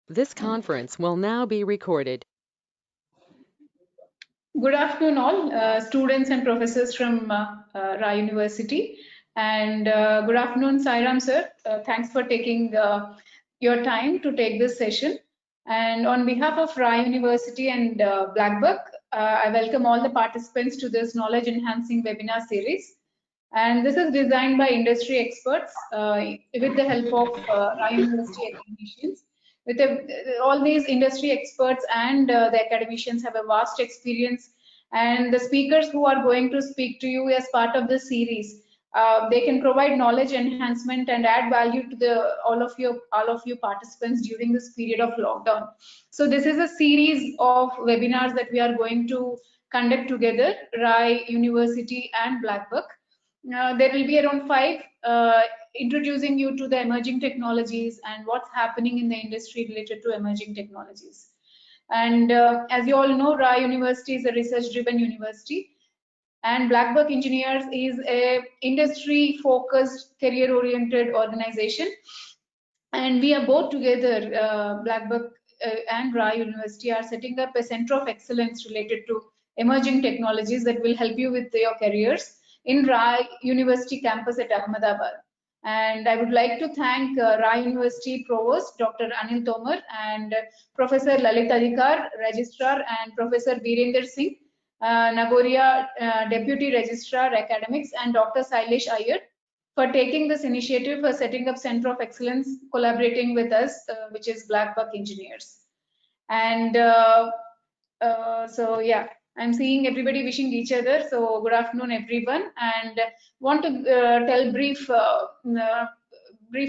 This conference will now be recorded. Good afternoon, all students and professors from Rai University. And good afternoon, Sairam sir. Thanks for taking your time to take this session. And on behalf of Rai University and Blackbuck, I welcome all the participants to this knowledge enhancing webinar series. And this is designed by industry experts with the help of Rai University academicians. All these industry experts and the academicians have a vast experience, and the speakers who are going to speak to you as part of this series, they can provide knowledge enhancement and add value to all of you participants during this period of lockdown. So this is a series of webinars that we are going to conduct together, Rai University and Blackbuck. There will be around 5 introducing you to the emerging technologies and what's happening in the industry related to emerging technologies. And as you all know, Rai University is a research-driven university, and Blackbuck Engineers is a industry-focused, career-oriented organization. And we are both together, Blackbuck and Rai University are setting up a center of excellence related to emerging technologies that will help you with your careers in Rai University campus at Ahmedabad. And I would like to thank Rai University Provost Dr. Anil Tomar and Professor Lalit Adhikar, Registrar, and Professor Virender Singh, Nagoria, Deputy Registrar Academics, and Dr. Sailesh Iyer for taking this initiative for setting up Center of Excellence, collaborating with us, which is Blackbuck Engineers. And so yeah, I'm seeing everybody wishing each other. So good afternoon, everyone, and want to tell brief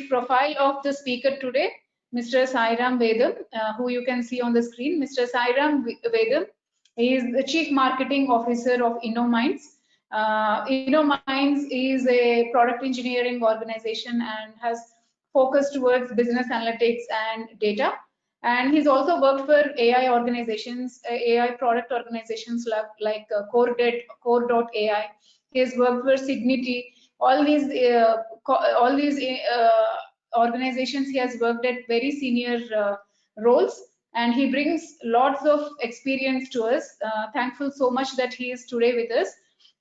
profile of the speaker today, Mr. Sairam Vedam, who you can see on the screen. Mr. Sairam Vedam is the Chief Marketing Officer of Innominds. Innominds is a product engineering organization and has focused towards business analytics and data. And he's also worked for AI organizations, AI product organizations like Core.ai. He has worked for Signity. All these organizations he has worked at very senior roles, and he brings lots of experience to us. Thankful so much that he is today with us.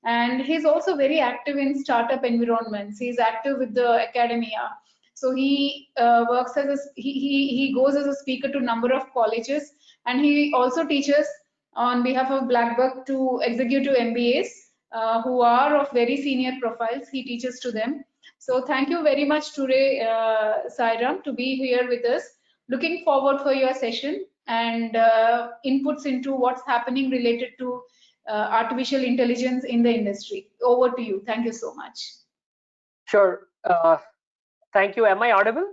And he's also very active in startup environments. He's active with the academia. So he works as he goes as a speaker to number of colleges, and he also teaches on behalf of Blackbuck to executive MBAs who are of very senior profiles. He teaches to them. So thank you very much today, Sairam, to be here with us. Looking forward for your session and inputs into what's happening related to artificial intelligence in the industry. Over to you. Thank you so much. Sure. Thank you. Am I audible?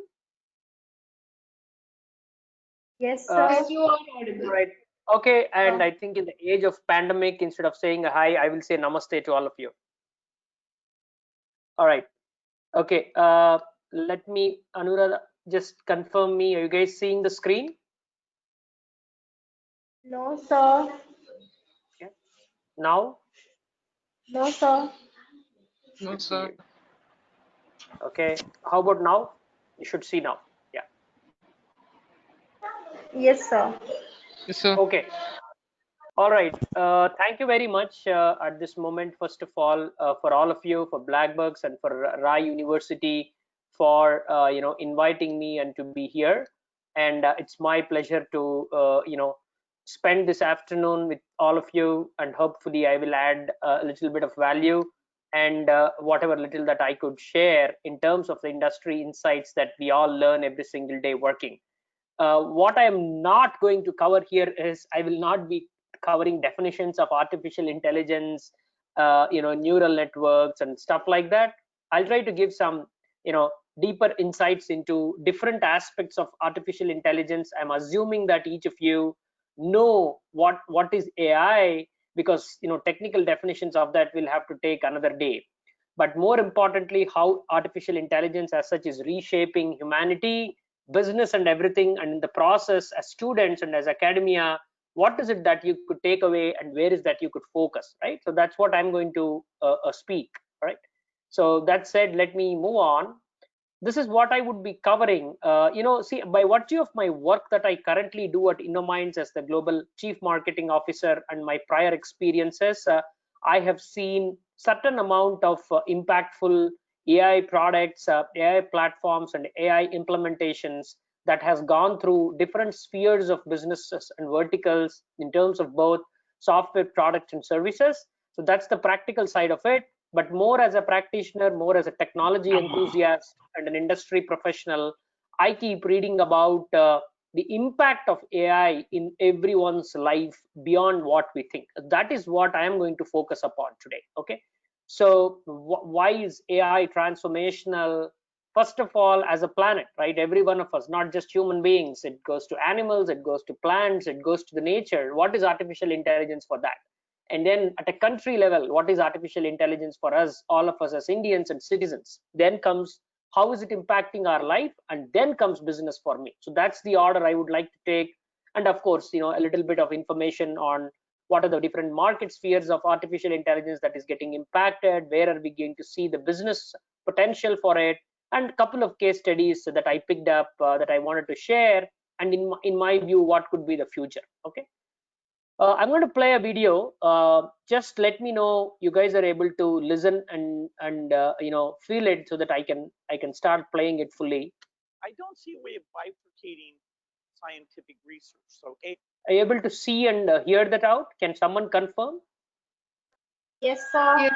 Yes, sir. Yes, you are audible. Right. Okay. And I think in the age of pandemic, instead of saying hi, I will say namaste to all of you. All right. Okay. Let me, Anuradha, just confirm me. Are you guys seeing the screen? No, sir. Okay. Now? No, sir. No, sir. Okay. How about now? You should see now. Yeah. Yes, sir. Yes, sir. Okay. All right. Thank you very much at this moment, first of all, for all of you, for Blackbucks and for Rai University for inviting me and to be here. And it's my pleasure to spend this afternoon with all of you, and hopefully I will add a little bit of value and whatever little that I could share in terms of the industry insights that we all learn every single day working. What I am not going to cover here is I will not be covering definitions of artificial intelligence, neural networks and stuff like that. I'll try to give some, deeper insights into different aspects of artificial intelligence. I'm assuming that each of you know what is AI, because technical definitions of that will have to take another day. But more importantly, how artificial intelligence as such is reshaping humanity, business and everything, and in the process, as students and as academia, what is it that you could take away and where is that you could focus, right? So that's what I'm going to speak, right? So that said, let me move on. this is what I would be covering. See, by virtue of my work that I currently do at Innominds as the Global Chief Marketing Officer and my prior experiences, I have seen certain amount of impactful AI products, AI platforms, and AI implementations that has gone through different spheres of businesses and verticals in terms of both software products and services. So that's the practical side of it. But more as a practitioner, more as a technology enthusiast and an industry professional, I keep reading about the impact of AI in everyone's life beyond what we think. That is what I am going to focus upon today. Okay. So why is AI transformational? First of all, as a planet, right? Every one of us, not just human beings, it goes to animals, it goes to plants, it goes to the nature. What is artificial intelligence for that? And then at a country level, what is artificial intelligence for us, all of us as Indians and citizens? Then comes, how is it impacting our life? And then comes business for me. So that's the order I would like to take. And of course, a little bit of information on what are the different market spheres of artificial intelligence that is getting impacted, where are we going to see the business potential for it, and a couple of case studies that I picked up that I wanted to share, and in my view, what could be the future. Okay. I'm going to play a video. Just let me know you guys are able to listen and feel it so that I can start playing it fully. I don't see a way of bifurcating scientific research. So, are you able to see and hear that out? Can someone confirm? Yes, sir. Yes.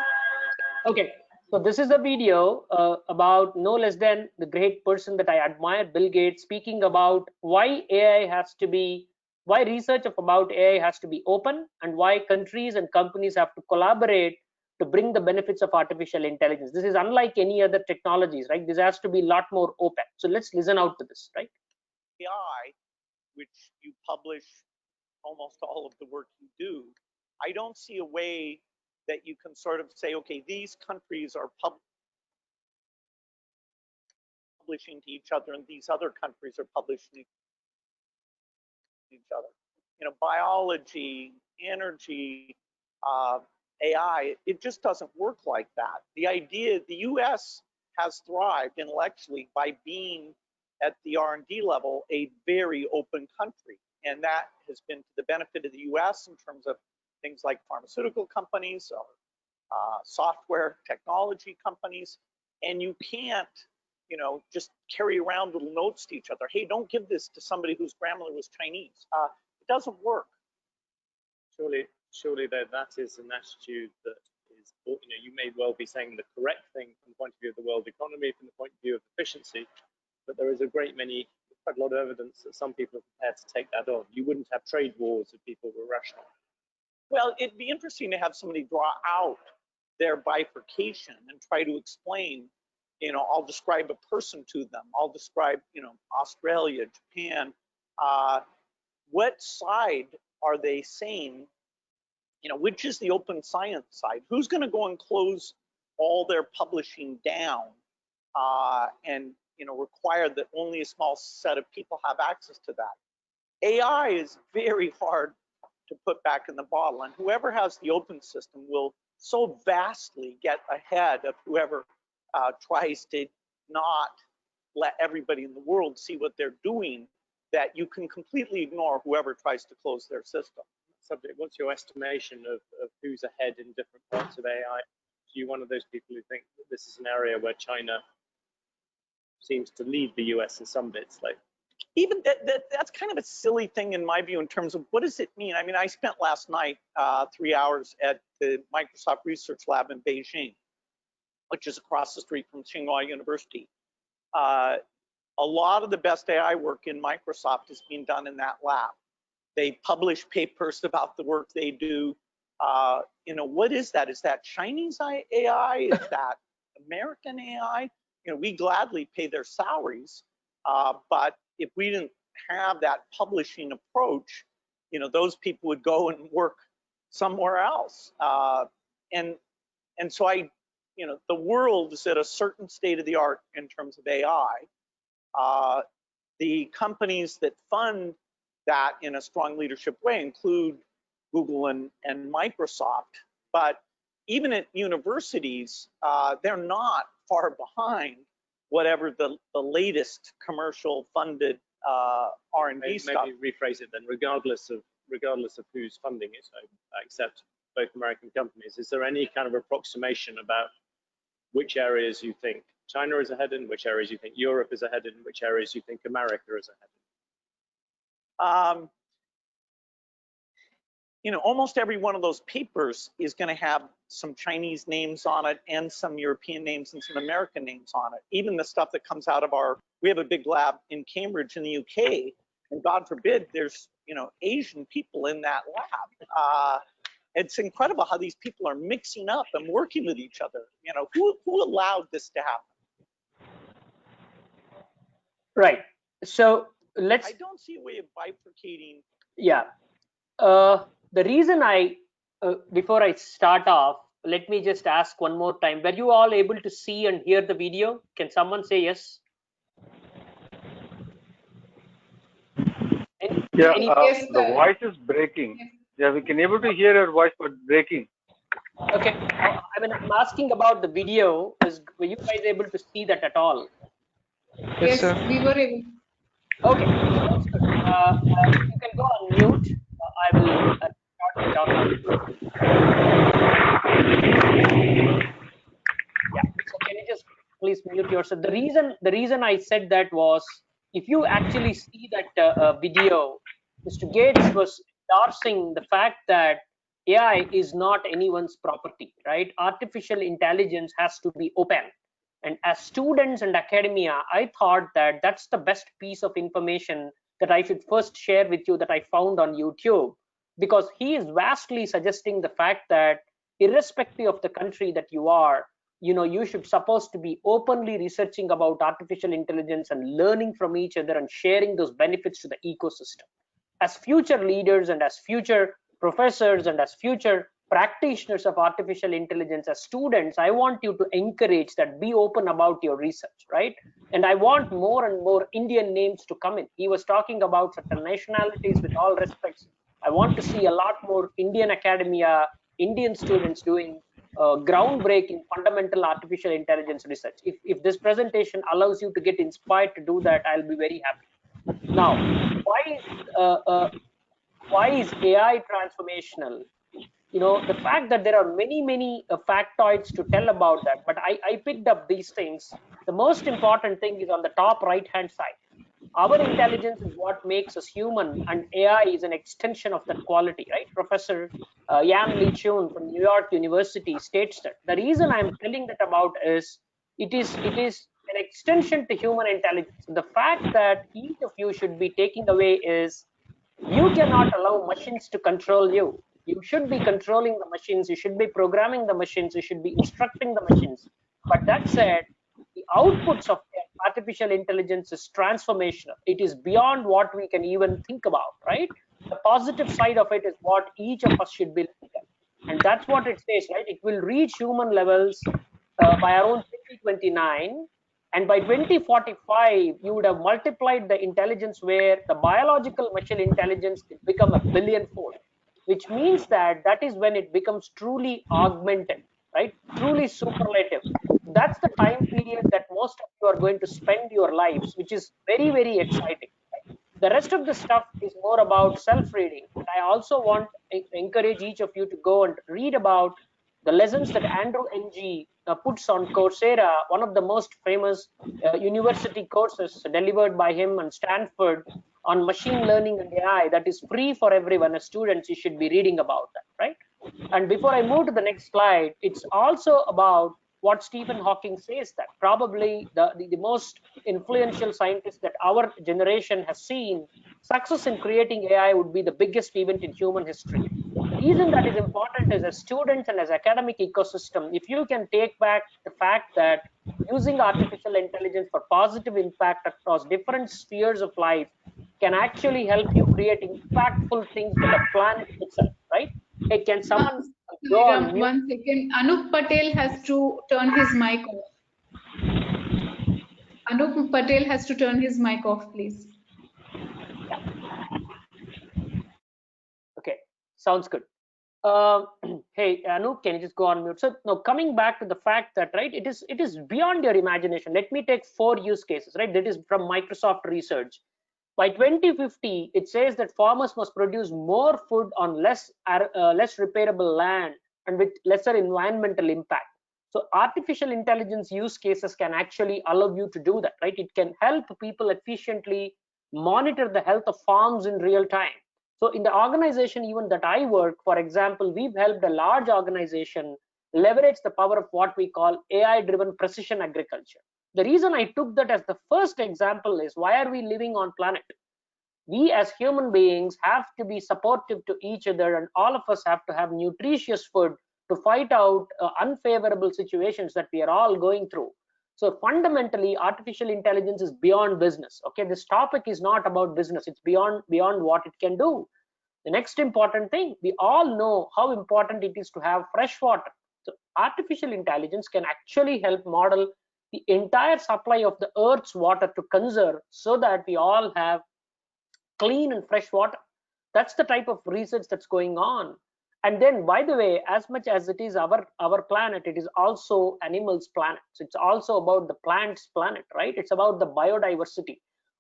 Okay. So this is a video about no less than the great person that I admire, Bill Gates, speaking about why research about AI has to be open, and why countries and companies have to collaborate to bring the benefits of artificial intelligence. This is unlike any other technologies, right? This has to be a lot more open. So let's listen out to this, right? AI, which you publish almost all of the work you do, I don't see a way that you can sort of say, okay, these countries are publishing to each other and these other countries are publishing to each other. Biology, energy, AI, it just doesn't work like that. The idea, the US has thrived intellectually by being at the R&D level a very open country. And that has been to the benefit of the US in terms of things like pharmaceutical companies or software technology companies. And you can't, just carry around little notes to each other. Hey, don't give this to somebody whose grandmother was Chinese. It doesn't work. Surely that is an attitude that is, you may well be saying the correct thing from the point of view of the world economy, from the point of view of efficiency, but there is quite a lot of evidence that some people are prepared to take that on. You wouldn't have trade wars if people were rational. Well, it'd be interesting to have somebody draw out their bifurcation and try to explain, I'll describe a person to them. I'll describe, Australia, Japan. What side are they saying? Which is the open science side? Who's going to go and close all their publishing down and require that only a small set of people have access to that? AI is very hard to put back in the bottle, and whoever has the open system will so vastly get ahead of whoever tries to not let everybody in the world see what they're doing, that you can completely ignore whoever tries to close their system. Subject, what's your estimation of who's ahead in different parts of AI? Are you one of those people who think that this is an area where China seems to lead the US in some bits? Like, even that's kind of a silly thing in my view in terms of what does it mean? I mean, I spent last night 3 hours at the Microsoft Research Lab in Beijing, which is across the street from Tsinghua University. A lot of the best AI work in Microsoft is being done in that lab. They publish papers about the work they do. What is that? Is that Chinese AI? Is that American AI? We gladly pay their salaries, but if we didn't have that publishing approach, those people would go and work somewhere else. And so the world is at a certain state of the art in terms of AI. The companies that fund that in a strong leadership way include Google and Microsoft. But even at universities, they're not far behind whatever the latest commercial funded R&D Maybe stuff. rephrase it then. Regardless of who's funding it, I accept both American companies. Is there any kind of approximation about which areas you think China is ahead in, which areas you think Europe is ahead in, which areas you think America is ahead in? You know, almost every one of those papers is going to have some Chinese names on it and some European names and some American names on it. Even the stuff that comes out of we have a big lab in Cambridge in the UK, and God forbid there's, you know, Asian people in that lab. It's incredible how these people are mixing up and working with each other. You know, who allowed this to happen? Right. So let's. I don't see a way of bifurcating. Yeah. The reason before I start off, let me just ask one more time. Were you all able to see and hear the video? Can someone say yes? Yeah, Yes, the sir. voice is breaking. Yeah, we can able to hear your voice, but breaking. Okay. I mean, I'm asking about the video. Were you guys able to see that at all? Yes, sir. we were able. Okay, sounds good. You can go on mute. I will start the talk. Yeah. So can you just please mute yourself? The reason I said that was, if you actually see that video, Mr. Gates was endorsing the fact that AI is not anyone's property, right? Artificial intelligence has to be open. And as students and academia, I thought that that's the best piece of information that I should first share with you that I found on YouTube, because he is vastly suggesting the fact that irrespective of the country that you are, you know, you should supposed to be openly researching about artificial intelligence and learning from each other and sharing those benefits to the ecosystem. As future leaders and as future professors and as future practitioners of artificial intelligence, as students, I want you to encourage that, be open about your research, right? And I want more and more Indian names to come in. He was talking about certain nationalities. With all respects, I want to see a lot more Indian academia, Indian students doing groundbreaking fundamental artificial intelligence research. If this presentation allows you to get inspired to do that, I'll be very happy. Now, why is AI transformational? You know, the fact that there are many factoids to tell about that, but I picked up these things. The most important thing is on the top right hand side. Our intelligence is what makes us human, and AI is an extension of that quality, right? Professor Yan Li Chun from New York University states that. The reason I'm telling that about is it is an extension to human intelligence. The fact that each of you should be taking away is, you cannot allow machines to control you. You should be controlling the machines. You should be programming the machines. You should be instructing the machines. But that said, the outputs of artificial intelligence is transformational. It is beyond what we can even think about, right? The positive side of it is what each of us should be looking at. And that's what it says, right? It will reach human levels by around 2029. And by 2045, you would have multiplied the intelligence where the biological machine intelligence will become a billion-fold, which means that is when it becomes truly augmented, right? Truly superlative. That's the time period that most of you are going to spend your lives, which is very exciting. Right? The rest of the stuff is more about self-reading. I also want to encourage each of you to go and read about the lessons that Andrew Ng puts on Coursera, one of the most famous university courses delivered by him and Stanford on machine learning and AI, that is free for everyone. As students, you should be reading about that, right? And before I move to the next slide, it's also about what Stephen Hawking says, that probably the most influential scientist that our generation has seen, success in creating AI would be the biggest event in human history. The reason that is important is, as students and as academic ecosystem, if you can take back the fact that using artificial intelligence for positive impact across different spheres of life can actually help you create impactful things for the planet itself, right? Hey, can someone go on mute? 1 second. Anup Patel has to turn his mic off. Anup Patel has to turn his mic off, please. Okay, sounds good. Hey, Anu, can you just go on mute? So now coming back to the fact that, right, it is beyond your imagination. Let me take 4 use cases, right? That is from Microsoft research. By 2050, it says that farmers must produce more food on less repairable land and with lesser environmental impact. So artificial intelligence use cases can actually allow you to do that, right? It can help people efficiently monitor the health of farms in real time. So in the organization even that I work, for example, we've helped a large organization leverage the power of what we call AI-driven precision agriculture. The reason I took that as the first example is, why are we living on planet? We as human beings have to be supportive to each other, and all of us have to have nutritious food to fight out unfavorable situations that we are all going through. So fundamentally, artificial intelligence is beyond business. Okay, this topic is not about business. It's beyond what it can do. The next important thing, we all know how important it is to have fresh water. So artificial intelligence can actually help model the entire supply of the earth's water to conserve, so that we all have clean and fresh water. That's the type of research that's going on. And then, by the way, as much as it is our planet, it is also animals' planet. So it's also about the plants' planet, right? It's about the biodiversity.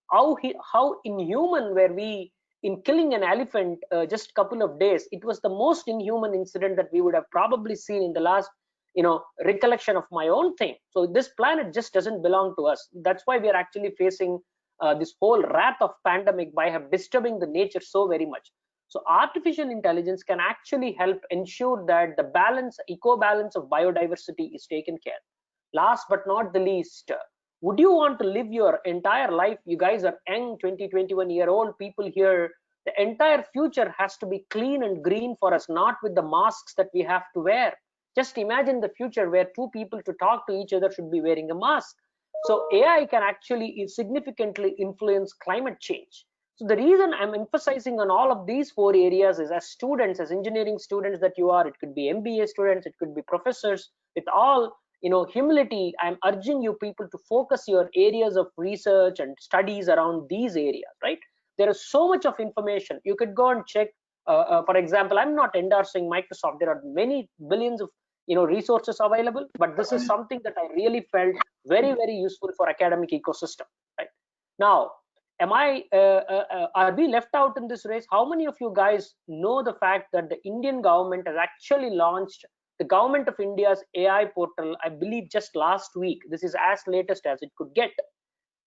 How inhuman were we in killing an elephant just a couple of days? It was the most inhuman incident that we would have probably seen in the last, recollection of my own thing. So this planet just doesn't belong to us. That's why we are actually facing this whole wrath of pandemic by disturbing the nature so very much. So artificial intelligence can actually help ensure that the eco-balance of biodiversity is taken care. Last but not the least, would you want to live your entire life? You guys are young, 20, 21-year-old people here. The entire future has to be clean and green for us, not with the masks that we have to wear. Just imagine the future where 2 people to talk to each other should be wearing a mask. So AI can actually significantly influence climate change. So the reason I'm emphasizing on all of these 4 areas is, as students, as engineering students that you are, it could be MBA students, it could be professors, with all humility, I'm urging you people to focus your areas of research and studies around these areas, right? There is so much of information. You could go and check, for example, I'm not endorsing Microsoft. There are many billions of resources available, but this is something that I really felt very, very useful for academic ecosystem, right? Now, are we left out in this race? How many of you guys know the fact that the Indian government has actually launched the Government of India's AI portal, I believe just last week? This is as latest as it could get.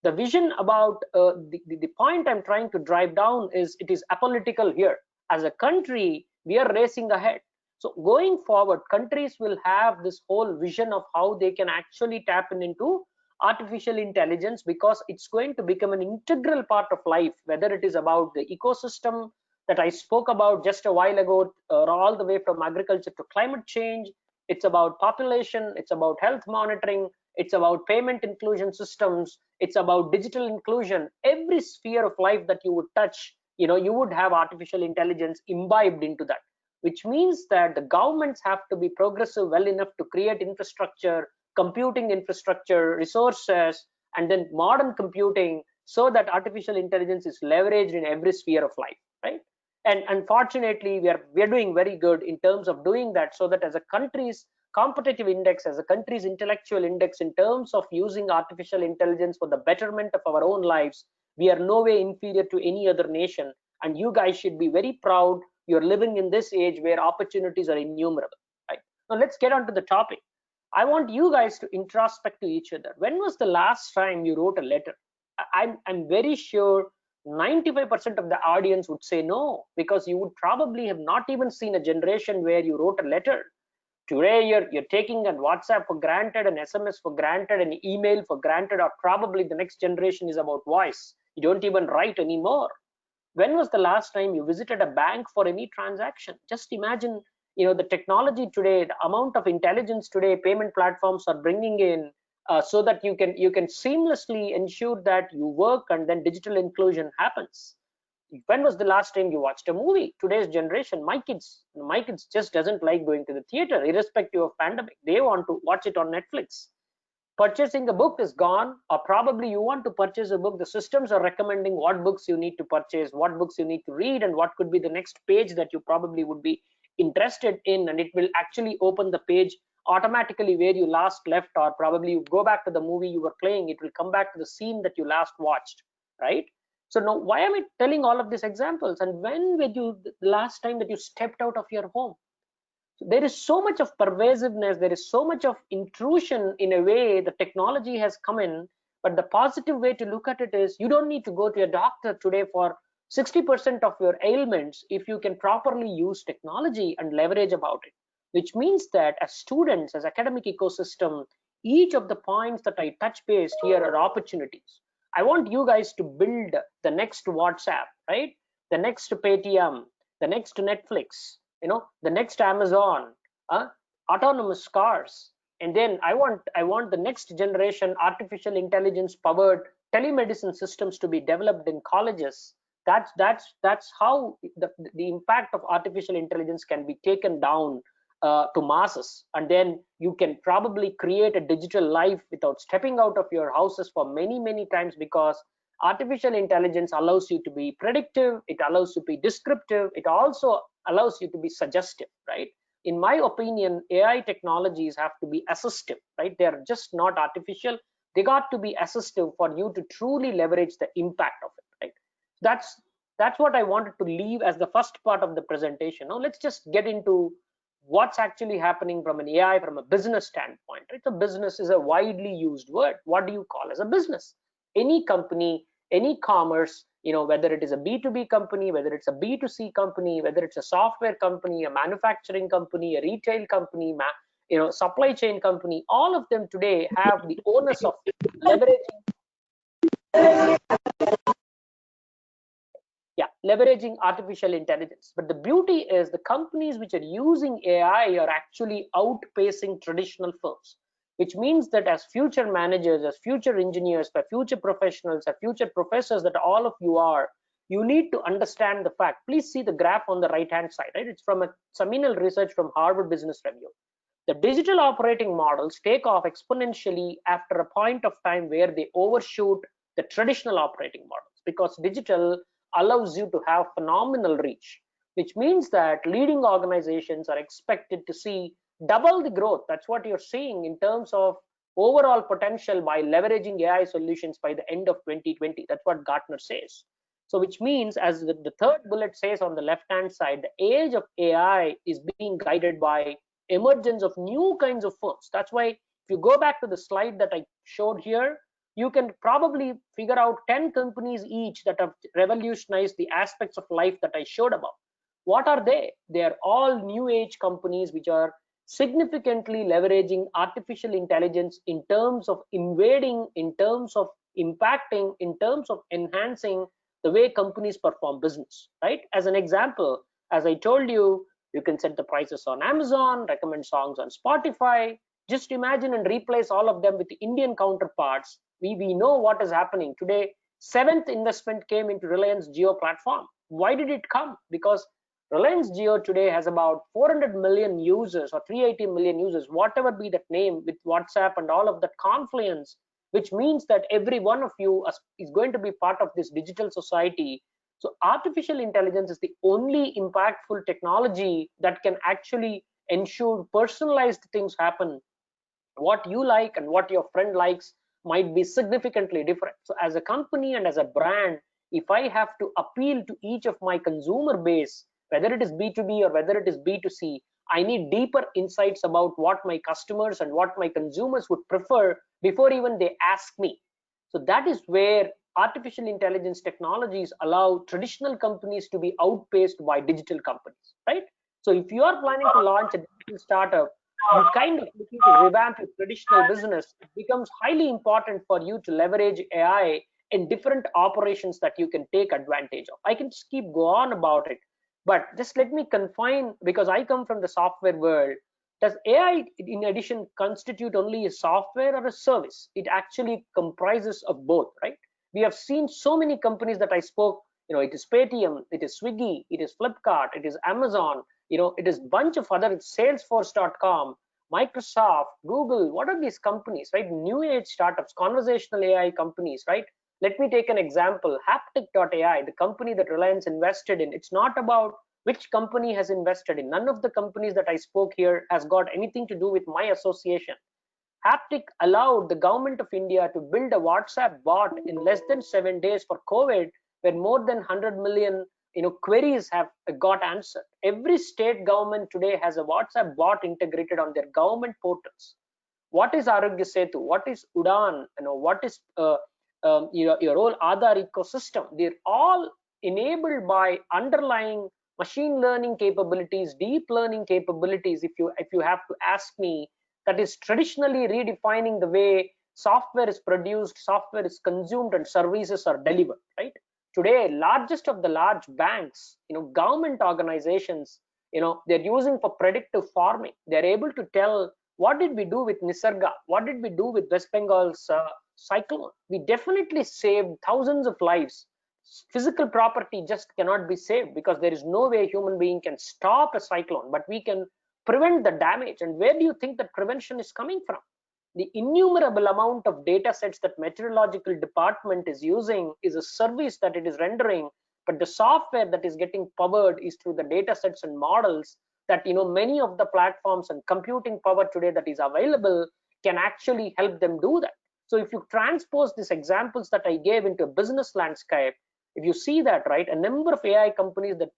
The vision about the point I'm trying to drive down is, it is apolitical here. As a country, we are racing ahead. So going forward, countries will have this whole vision of how they can actually tap into artificial intelligence, because it's going to become an integral part of life, whether it is about the ecosystem that I spoke about just a while ago, or all the way from agriculture to climate change. It's about population, it's about health monitoring, it's about payment inclusion systems, it's about digital inclusion. Every sphere of life that you would touch, you would have artificial intelligence imbibed into that, which means that the governments have to be progressive well enough to create infrastructure, computing infrastructure, resources, and then modern computing, so that artificial intelligence is leveraged in every sphere of life, right? And unfortunately, we are doing very good in terms of doing that, so that as a country's competitive index, as a country's intellectual index, in terms of using artificial intelligence for the betterment of our own lives, we are no way inferior to any other nation. And you guys should be very proud you're living in this age where opportunities are innumerable, right? Now let's get on to the topic. I want you guys to introspect to each other. When was the last time you wrote a letter? I'm very sure 95% of the audience would say no, because you would probably have not even seen a generation where you wrote a letter. Today, you're taking a WhatsApp for granted, an SMS for granted, an email for granted, or probably the next generation is about voice. You don't even write anymore. When was the last time you visited a bank for any transaction? Just imagine, the technology today, the amount of intelligence today payment platforms are bringing in, so that you can seamlessly ensure that you work and then digital inclusion happens. When was the last time you watched a movie? Today's generation, my kids just doesn't like going to the theater, irrespective of pandemic. They want to watch it on Netflix. Purchasing a book is gone, or probably you want to purchase a book, the systems are recommending what books you need to purchase, what books you need to read, and what could be the next page that you probably would be interested in, and it will actually open the page automatically where you last left, or probably you go back to the movie you were playing, it will come back to the scene that you last watched, right? So now, why am I telling all of these examples? And when were you the last time that you stepped out of your home? There is so much of pervasiveness, there is so much of intrusion. In a way, the technology has come in, but the positive way to look at it is you don't need to go to a doctor today for 60% of your ailments if you can properly use technology and leverage about it, which means that as students, as academic ecosystem, each of the points that I touch based here are opportunities. I want you guys to build the next WhatsApp, right? The next Paytm, the next Netflix, the next Amazon, autonomous cars. And then I want the next generation artificial intelligence powered telemedicine systems to be developed in colleges. That's how the impact of artificial intelligence can be taken down to masses, and then you can probably create a digital life without stepping out of your houses for many times, because artificial intelligence allows you to be predictive, it allows you to be descriptive, it also allows you to be suggestive, right? In my opinion, AI technologies have to be assistive, right? They are just not artificial, they got to be assistive for you to truly leverage the impact of it, right? That's what I wanted to leave as the first part of the presentation. Now let's just get into what's actually happening from an AI, from a business standpoint, right? So business is a widely used word. What do you call as a business? Any company, any commerce, whether it is a B2B company, whether it's a B2C company, whether it's a software company, a manufacturing company, a retail company, supply chain company, all of them today have the onus of leveraging artificial intelligence. But the beauty is the companies which are using AI are actually outpacing traditional firms, which means that as future managers, as future engineers, as future professionals, as future professors that all of you are, you need to understand the fact. Please see the graph on the right hand side, right? It's from a seminal research from Harvard Business Review. The digital operating models take off exponentially after a point of time where they overshoot the traditional operating models, because digital allows you to have phenomenal reach, which means that leading organizations are expected to see double the growth. That's what you're seeing in terms of overall potential by leveraging AI solutions by the end of 2020. That's what Gartner says. So which means, as the third bullet says on the left hand side, the age of AI is being guided by emergence of new kinds of firms. That's why if you go back to the slide that I showed here, you can probably figure out 10 companies each that have revolutionized the aspects of life that I showed about. What are they? They are all new age companies which are significantly leveraging artificial intelligence in terms of invading, in terms of impacting, in terms of enhancing the way companies perform business, right? As an example, as I told you, you can set the prices on Amazon, recommend songs on Spotify. Just imagine and replace all of them with the Indian counterparts. We know what is happening today. 7th investment came into Reliance Jio platform. Why did it come? Because Reliance Jio today has about 400 million users or 380 million users, whatever be that name, with WhatsApp and all of that confluence, which means that every one of you is going to be part of this digital society. So artificial intelligence is the only impactful technology that can actually ensure personalized things happen. What you like and what your friend likes might be significantly different. So as a company and as a brand, if I have to appeal to each of my consumer base, whether it is B2B or whether it is B2C, I need deeper insights about what my customers and what my consumers would prefer before even they ask me. So that is where artificial intelligence technologies allow traditional companies to be outpaced by digital companies, right? So if you are planning to launch a digital startup, you kind of looking to revamp your traditional business, it becomes highly important for you to leverage AI in different operations that you can take advantage of. I can just keep go on about it, but just let me confine, because I come from the software world. Does AI in addition constitute only a software or a service? It actually comprises of both, right? We have seen so many companies that I spoke, it is Paytm, it is Swiggy, it is Flipkart, it is Amazon, it is bunch of other, Salesforce.com, Microsoft, Google. What are these companies, right? New age startups, conversational AI companies, right? Let me take an example. Haptic.ai, the company that Reliance invested in. It's not about Which company has invested in? None of the companies that I spoke here has got anything to do with my association. Haptic allowed the government of India to build a WhatsApp bot in less than 7 days for COVID, where more than 100 million queries have got answered. Every state government today has a WhatsApp bot integrated on their government portals. What is Arogya Setu? What is Udan? What is your whole Aadhaar ecosystem? They're all enabled by underlying machine learning capabilities, deep learning capabilities. If you have to ask me, that is traditionally redefining the way software is produced, software is consumed, and services are delivered. Right? Today, largest of the large banks, government organizations, they're using for predictive farming. They're able to tell, what did we do with Nisarga? What did we do with West Bengal's cyclone? We definitely saved thousands of lives. Physical property just cannot be saved because there is no way a human being can stop a cyclone, but we can prevent the damage. And where do you think that prevention is coming from? The innumerable amount of data sets that meteorological department is using is a service that it is rendering, but the software that is getting powered is through the data sets and models that many of the platforms and computing power today that is available can actually help them do that. So if you transpose these examples that I gave into a business landscape, if you see that, right, a number of AI companies that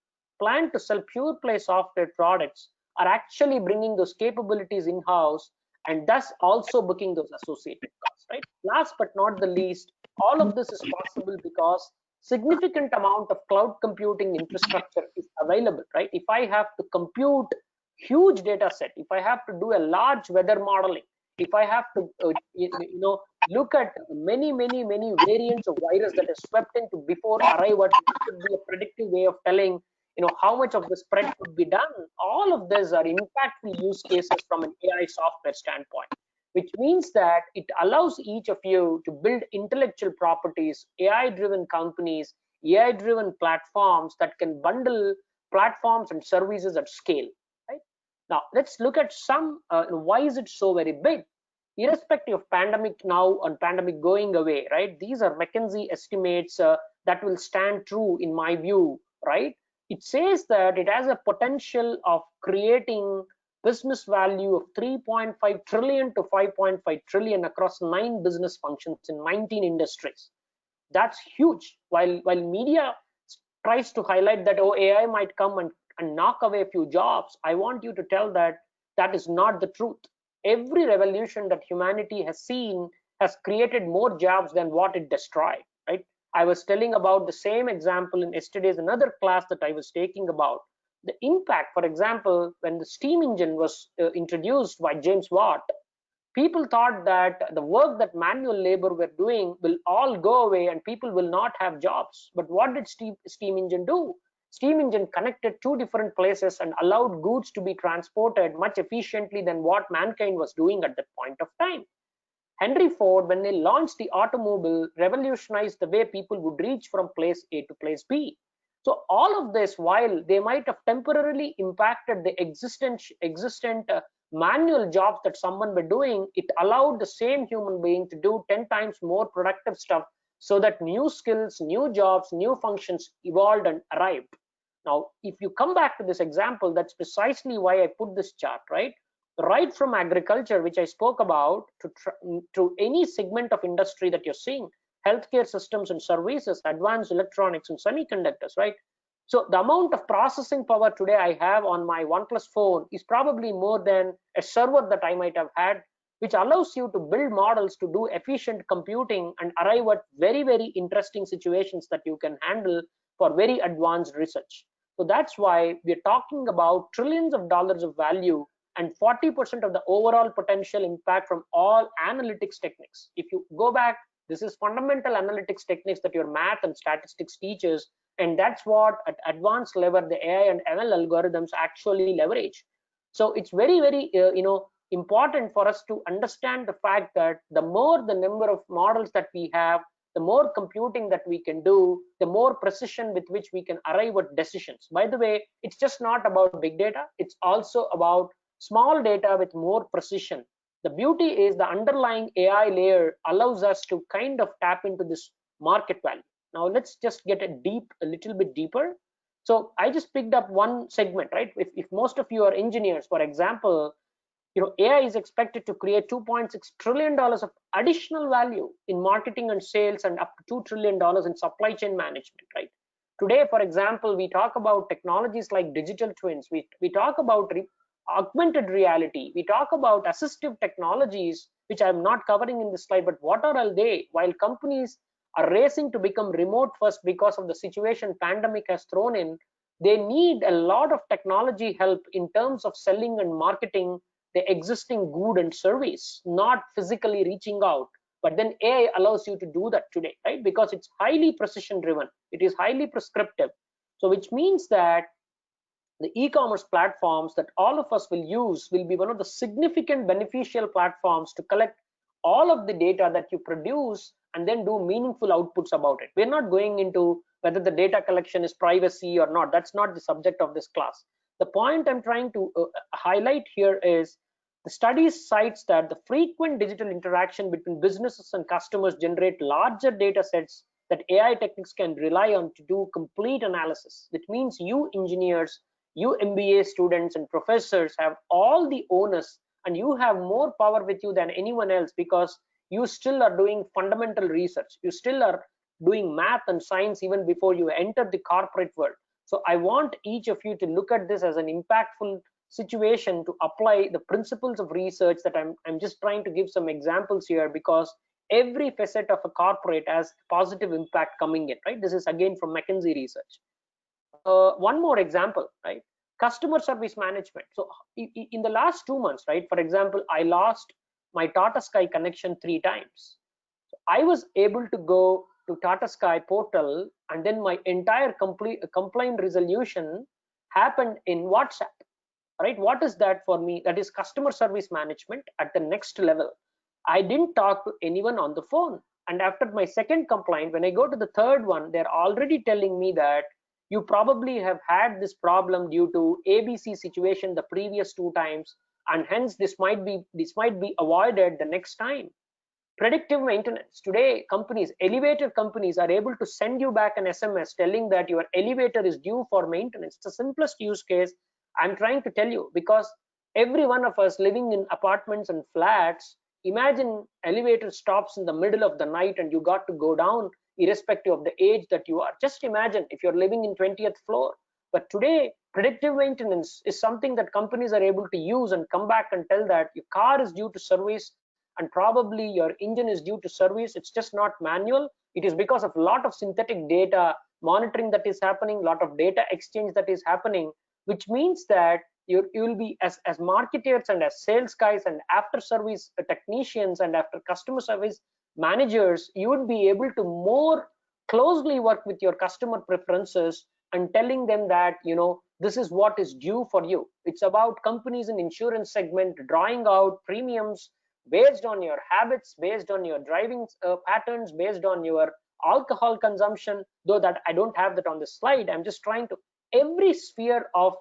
plan to sell pure play software products are actually bringing those capabilities in-house and thus also booking those associated costs, right? Last but not the least, all of this is possible because significant amount of cloud computing infrastructure is available, right? If I have to compute huge data set, if I have to do a large weather modeling, if I have to look at many variants of virus that is swept into before arrival, it could be a predictive way of telling how much of the spread could be done. All of these are impactful use cases from an AI software standpoint, which means that it allows each of you to build intellectual properties, AI driven companies, AI driven platforms that can bundle platforms and services at scale. Right? Now let's look at some why is it so very big. Irrespective of pandemic now and pandemic going away, right? These are McKinsey estimates that will stand true in my view, right? It says that it has a potential of creating business value of 3.5 trillion to 5.5 trillion across 9 business functions in 19 industries. That's huge. While media tries to highlight that, oh, AI might come and knock away a few jobs, I want you to tell that that is not the truth. Every revolution that humanity has seen has created more jobs than what it destroyed, right? I was telling about the same example in yesterday's another class that I was taking about the impact. For example, when the steam engine was introduced by James Watt, people thought that the work that manual labor were doing will all go away and people will not have jobs. But what did steam engine do? Steam engine connected 2 different places and allowed goods to be transported much efficiently than what mankind was doing at that point of time. Henry Ford, when they launched the automobile, revolutionized the way people would reach from place A to place B. So all of this, while they might have temporarily impacted the existent manual jobs that someone were doing, it allowed the same human being to do 10 times more productive stuff so that new skills, new jobs, new functions evolved and arrived. Now, if you come back to this example, that's precisely why I put this chart, right? Right from agriculture, which I spoke about, to any segment of industry that you're seeing, healthcare systems and services, advanced electronics and semiconductors, right? So the amount of processing power today I have on my OnePlus phone is probably more than a server that I might have had, which allows you to build models to do efficient computing and arrive at very interesting situations that you can handle for very advanced research. So that's why we're talking about trillions of dollars of value and 40% of the overall potential impact from all analytics techniques. If you go back, this is fundamental analytics techniques that your math and statistics teaches, and that's what at advanced level the AI and ML algorithms actually leverage. So it's very important for us to understand the fact that the more the number of models that we have, the more computing that we can do, the more precision with which we can arrive at decisions. By the way, it's just not about big data, it's also about small data with more precision. The beauty is the underlying AI layer allows us to kind of tap into this market value. Now let's just get a little bit deeper. So I just picked up one segment, right? If most of you are engineers, for example, AI is expected to create $2.6 trillion of additional value in marketing and sales, and up to $2 trillion in supply chain management, right? Today, for example, we talk about technologies like digital twins. We talk about augmented reality. We talk about assistive technologies, which I'm not covering in this slide, but what are all they? While companies are racing to become remote first because of the situation pandemic has thrown in, they need a lot of technology help in terms of selling and marketing the existing good and service, not physically reaching out. But then AI allows you to do that today, right? Because it's highly precision driven, it is highly prescriptive. So which means that the e-commerce platforms that all of us will use will be one of the significant beneficial platforms to collect all of the data that you produce and then do meaningful outputs about it. We're not going into whether the data collection is privacy or not. That's not the subject of this class. The point I'm trying to highlight here is the study cites that the frequent digital interaction between businesses and customers generate larger data sets that AI techniques can rely on to do complete analysis, which means you engineers, you MBA students and professors have all the onus, and you have more power with you than anyone else, because you still are doing fundamental research. You still are doing math and science even before you enter the corporate world. So I want each of you to look at this as an impactful situation to apply the principles of research that I'm just trying to give some examples here, because every facet of a corporate has positive impact coming in, right? This is again from McKinsey research. One more example, right? Customer service management. So in the last 2 months, right, for example, I lost my Tata Sky connection 3 times. So I was able to go to Tata Sky portal, and then my entire complaint resolution happened in WhatsApp, right? What is that for me? That is customer service management at the next level. I didn't talk to anyone on the phone. And after my second complaint, when I go to the third one, they're already telling me that you probably have had this problem due to ABC situation the previous 2 times, and hence this might be avoided the next time. Predictive maintenance. Today, elevator companies are able to send you back an SMS telling that your elevator is due for maintenance. It's the simplest use case I'm trying to tell you, because every one of us living in apartments and flats, imagine elevator stops in the middle of the night and you got to go down irrespective of the age that you are. Just imagine if you're living in 20th floor. But today, predictive maintenance is something that companies are able to use and come back and tell that your car is due to service, and probably your engine is due to service. It's just not manual. It is because of a lot of synthetic data monitoring that is happening, a lot of data exchange that is happening, which means that you will be, as marketers and as sales guys and after service technicians and after customer service managers, you would be able to more closely work with your customer preferences and telling them that, this is what is due for you. It's about companies in insurance segment drawing out premiums based on your habits, based on your driving patterns, based on your alcohol consumption, though that I don't have that on the slide. I'm just trying to, every sphere of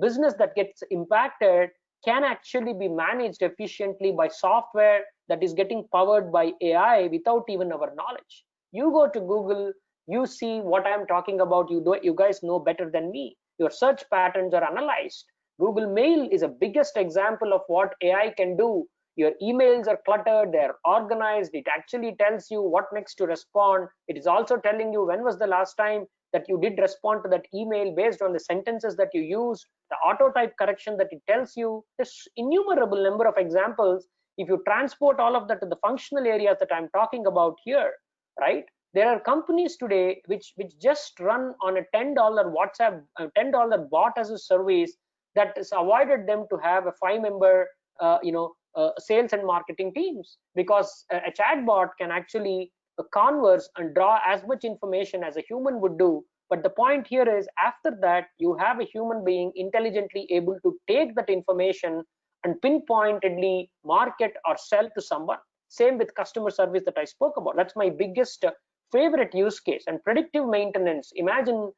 business that gets impacted can actually be managed efficiently by software that is getting powered by AI without even our knowledge. You go to Google, you see what I'm talking about. You guys know better than me. Your search patterns are analyzed. Google Mail is a biggest example of what AI can do. Your emails are cluttered, they're organized. It actually tells you what next to respond. It is also telling you when was the last time that you did respond to that email based on the sentences that you used, the auto type correction that it tells you. There's innumerable number of examples. If you transport all of that to the functional areas that I'm talking about here, right? There are companies today which just run on a $10 WhatsApp, $10 bot as a service that has avoided them to have a 5-member, sales and marketing teams, because a chatbot can actually converse and draw as much information as a human would do. But the point here is, after that, you have a human being intelligently able to take that information and pinpointedly market or sell to someone. Same with customer service that I spoke about. That's my biggest favorite use case. And predictive maintenance, imagine,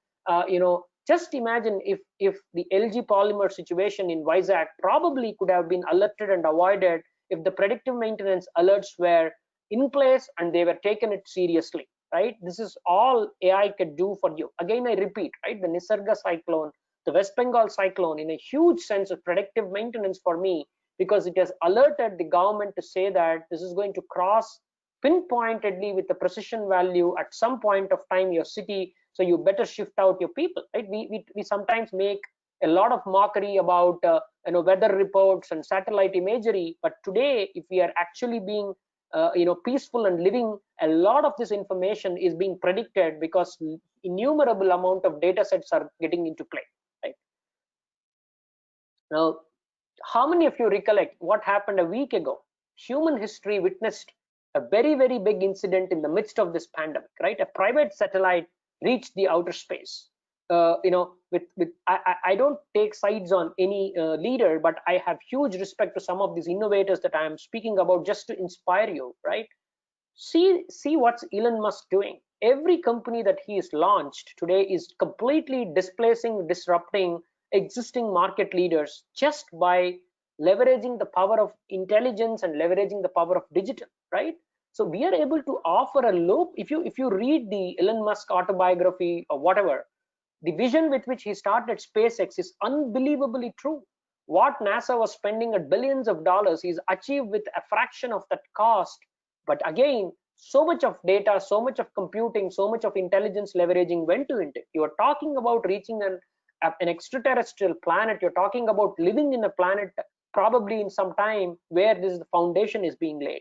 just imagine if the LG polymer situation in Vizag probably could have been alerted and avoided if the predictive maintenance alerts were in place and they were taken it seriously. right? This is all AI could do for you. Again, I repeat, right? The Nisarga cyclone, the West Bengal cyclone, in a huge sense of predictive maintenance for me, because it has alerted the government to say that this is going to cross pinpointedly with the precision value at some point of time your city, so you better shift out your people, right? We sometimes make a lot of mockery about weather reports and satellite imagery, but today if we are actually being peaceful and living, a lot of this information is being predicted because innumerable amount of data sets are getting into play, right? Now, how many of you recollect what happened a week ago? Human history witnessed a very, very big incident in the midst of this pandemic, right? A private satellite reached the outer space. I don't take sides on any leader, but I have huge respect to some of these innovators that I am speaking about, just to inspire you, right? See what's Elon Musk doing. Every company that he has launched today is completely disrupting existing market leaders just by leveraging the power of intelligence and leveraging the power of digital, right? So we are able to offer a low, if you read the Elon Musk autobiography or whatever, the vision with which he started SpaceX is unbelievably true. What NASA was spending at billions of dollars, he's achieved with a fraction of that cost. But again, so much of data, so much of computing, so much of intelligence leveraging went into it. You are talking about reaching an extraterrestrial planet. You're talking about living in a planet probably in some time where the foundation is being laid.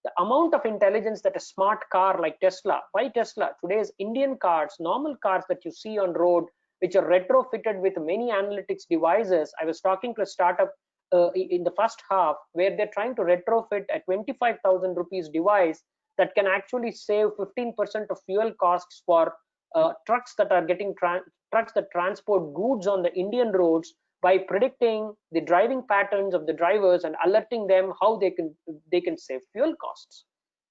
The amount of intelligence that a smart car like Tesla, why Tesla? Today's Indian cars, normal cars that you see on road, which are retrofitted with many analytics devices. I was talking to a startup in the first half where they're trying to retrofit a 25,000 rupees device that can actually save 15% of fuel costs for trucks that are trucks that transport goods on the Indian roads, by predicting the driving patterns of the drivers and alerting them how they can save fuel costs.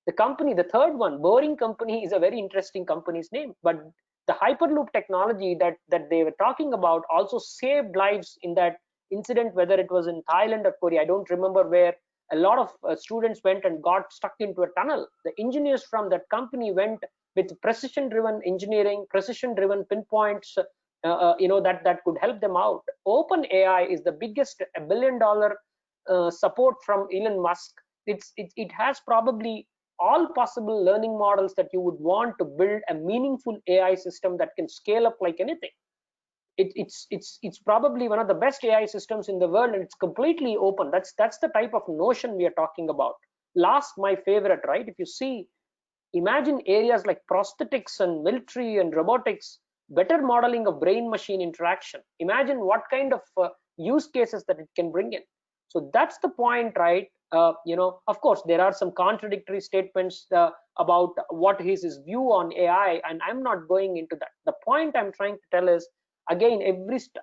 The company, the third one, Boring Company, is a very interesting company's name, but the Hyperloop technology that they were talking about also saved lives in that incident, whether it was in Thailand or Korea, I don't remember where. A lot of students went and got stuck into a tunnel. The engineers from that company went with precision-driven engineering, precision-driven pinpoints, that could help them out. OpenAI is the biggest $1 billion support from Elon Musk. It has probably all possible learning models that you would want to build a meaningful AI system that can scale up like anything. It's probably one of the best AI systems in the world, and it's completely open. That's the type of notion we are talking about. Last, my favorite, right? If you see, imagine areas like prosthetics and military and robotics, better modeling of brain machine interaction. Imagine what kind of use cases that it can bring in. So that's the point, right? Of course, there are some contradictory statements about what is his view on AI, and I'm not going into that. The point I'm trying to tell is, again,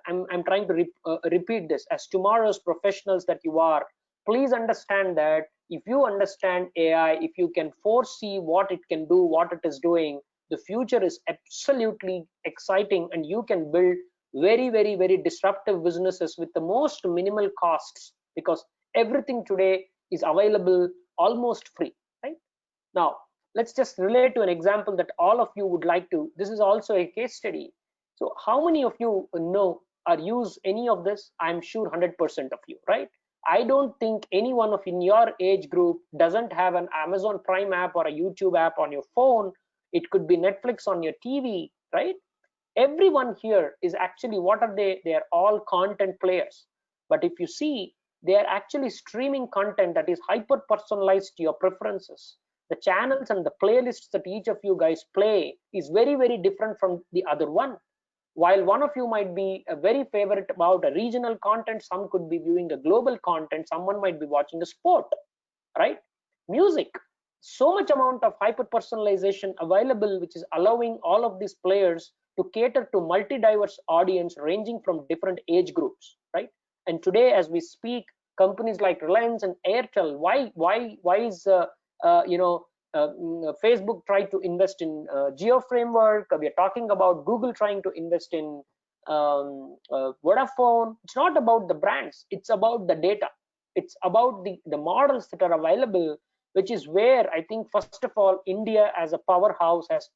I'm trying to repeat this. As tomorrow's professionals that you are, please understand that if you understand AI, if you can foresee what it can do, what it is doing, the future is absolutely exciting, and you can build very, very, very disruptive businesses with the most minimal costs, because everything today is available almost free, right? Now, let's just relate to an example that all of you would like to. This is also a case study. So how many of you know or use any of this? I'm sure 100% of you, right? I don't think anyone of in your age group doesn't have an Amazon Prime app or a YouTube app on your phone. It could be Netflix on your TV, right? Everyone here is actually, what are they? They are all content players. But if you see, they are actually streaming content that is hyper personalized to your preferences. The channels and the playlists that each of you guys play is very, very different from the other one. While one of you might be a very favorite about a regional content, some could be viewing a global content, someone might be watching a sport, right? Music, so much amount of hyper personalization available, which is allowing all of these players to cater to multi-diverse audience ranging from different age groups, right? And today, as we speak, companies like Reliance and Airtel, why is Facebook tried to invest in Geo framework. We are talking about Google trying to invest in Vodafone. It's not about the brands, it's about the data. It's about the models that are available which is where I think first of all India as a powerhouse has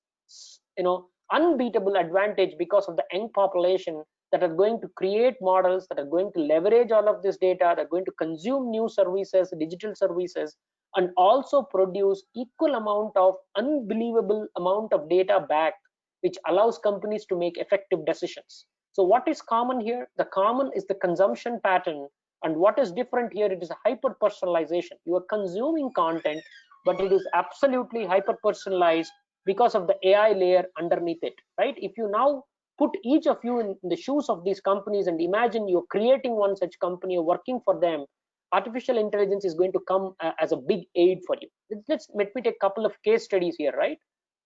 unbeatable advantage because of the young population that are going to create models, that are going to leverage all of this data, that are going to consume new services, digital services, and also produce equal amount of unbelievable amount of data back, which allows companies to make effective decisions. So what is common here? The common is the consumption pattern, and what is different here, it is a hyper personalization. You are consuming content, but it is absolutely hyper personalized because of the AI layer underneath it, right? If you now put each of you in the shoes of these companies and imagine you're creating one such company, you're working for them, artificial intelligence is going to come as a big aid for you. Let me take a couple of case studies here, right?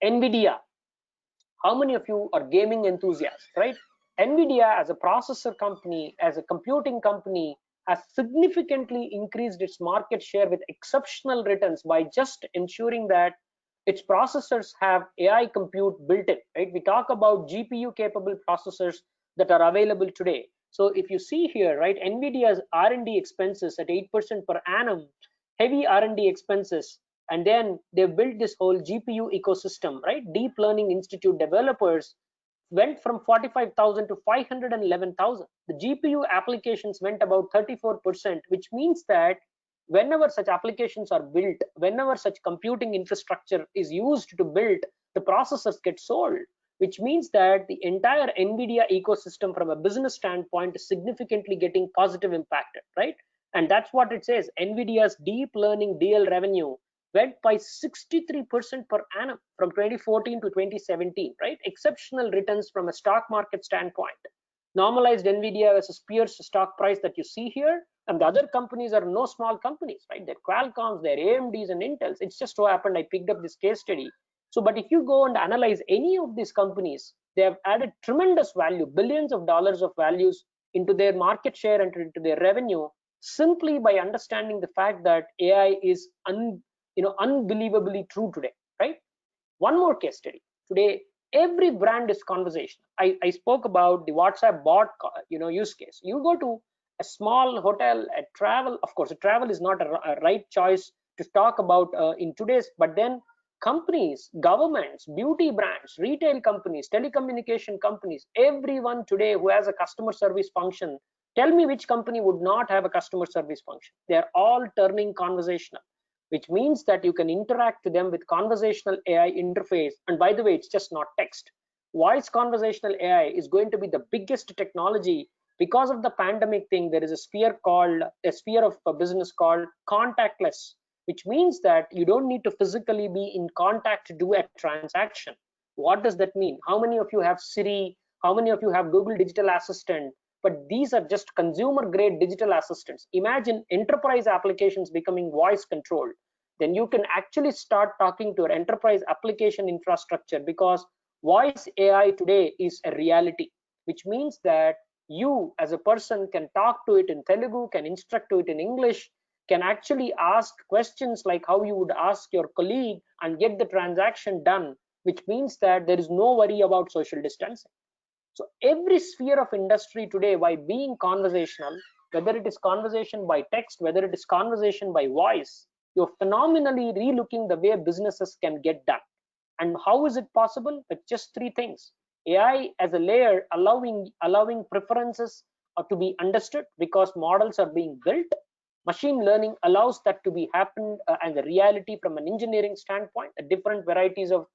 Nvidia. How many of you are gaming enthusiasts, right? Nvidia as a processor company, as a computing company, has significantly increased its market share with exceptional returns by just ensuring that its processors have AI compute built in, right? We talk about GPU capable processors that are available today. So if you see here, right, Nvidia's R&D expenses at 8% per annum, heavy R&D expenses, and then they've built this whole GPU ecosystem, right? Deep Learning Institute developers went from 45,000 to 511,000. The GPU applications went about 34%, which means that whenever such applications are built, whenever such computing infrastructure is used to build, the processors get sold, which means that the entire Nvidia ecosystem from a business standpoint is significantly getting positive impacted, right? And that's what it says. Nvidia's deep learning DL revenue went by 63% per annum from 2014 to 2017, right? Exceptional returns from a stock market standpoint. Normalized Nvidia versus peers stock price that you see here, and the other companies are no small companies, right? They're Qualcomms, they're AMDs and Intels. It's just so happened I picked up this case study. So, but if you go and analyze any of these companies, they have added tremendous value, billions of dollars of values into their market share and into their revenue, simply by understanding the fact that AI is unbelievably true today, right? One more case study. Today, every brand is conversational. I spoke about the WhatsApp bot, use case. You go to a small hotel, a travel. Of course, a travel is not a right choice to talk about in today's. But then, companies, governments, beauty brands, retail companies, telecommunication companies, everyone today who has a customer service function. Tell me which company would not have a customer service function. They are all turning conversational, which means that you can interact to them with conversational AI interface. And by the way, it's just not text. Voice conversational AI is going to be the biggest technology. Because of the pandemic thing, there is a sphere of business called contactless, which means that you don't need to physically be in contact to do a transaction. What does that mean? How many of you have Siri? How many of you have Google Digital Assistant? But these are just consumer grade digital assistants. Imagine enterprise applications becoming voice controlled. Then you can actually start talking to your enterprise application infrastructure, because voice AI today is a reality, which means that you as a person can talk to it in Telugu, can instruct to it in English, can actually ask questions like how you would ask your colleague and get the transaction done, which means that there is no worry about social distancing. So every sphere of industry today, by being conversational, whether it is conversation by text, whether it is conversation by voice, you're phenomenally relooking the way businesses can get done. And how is it possible? With just three things. AI as a layer, allowing preferences to be understood because models are being built. Machine learning allows that to be happened as a reality from an engineering standpoint. Different varieties of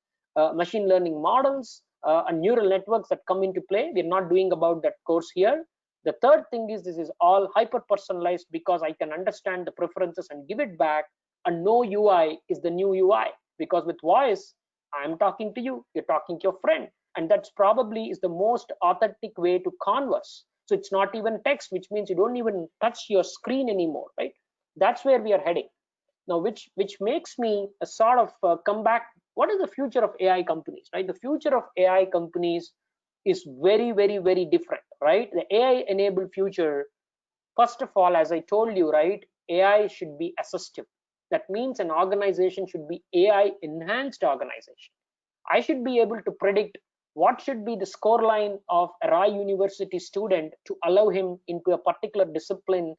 machine learning models and neural networks that come into play. We're not doing about that course here. The third thing is this is all hyper personalized because I can understand the preferences and give it back. And no UI is the new UI, because with voice, I'm talking to you, you're talking to your friend, and that's probably is the most authentic way to converse. So it's not even text, which means you don't even touch your screen anymore, right? That's where we are heading now, which makes me a sort of come back. What is the future of AI companies, right? The future of AI companies is very, very, very different, right? The AI enabled future, first of all, as I told you, right, AI should be assistive. That means an organization should be AI enhanced organization. I should be able to predict what should be the score line of a Rai University student to allow him into a particular discipline,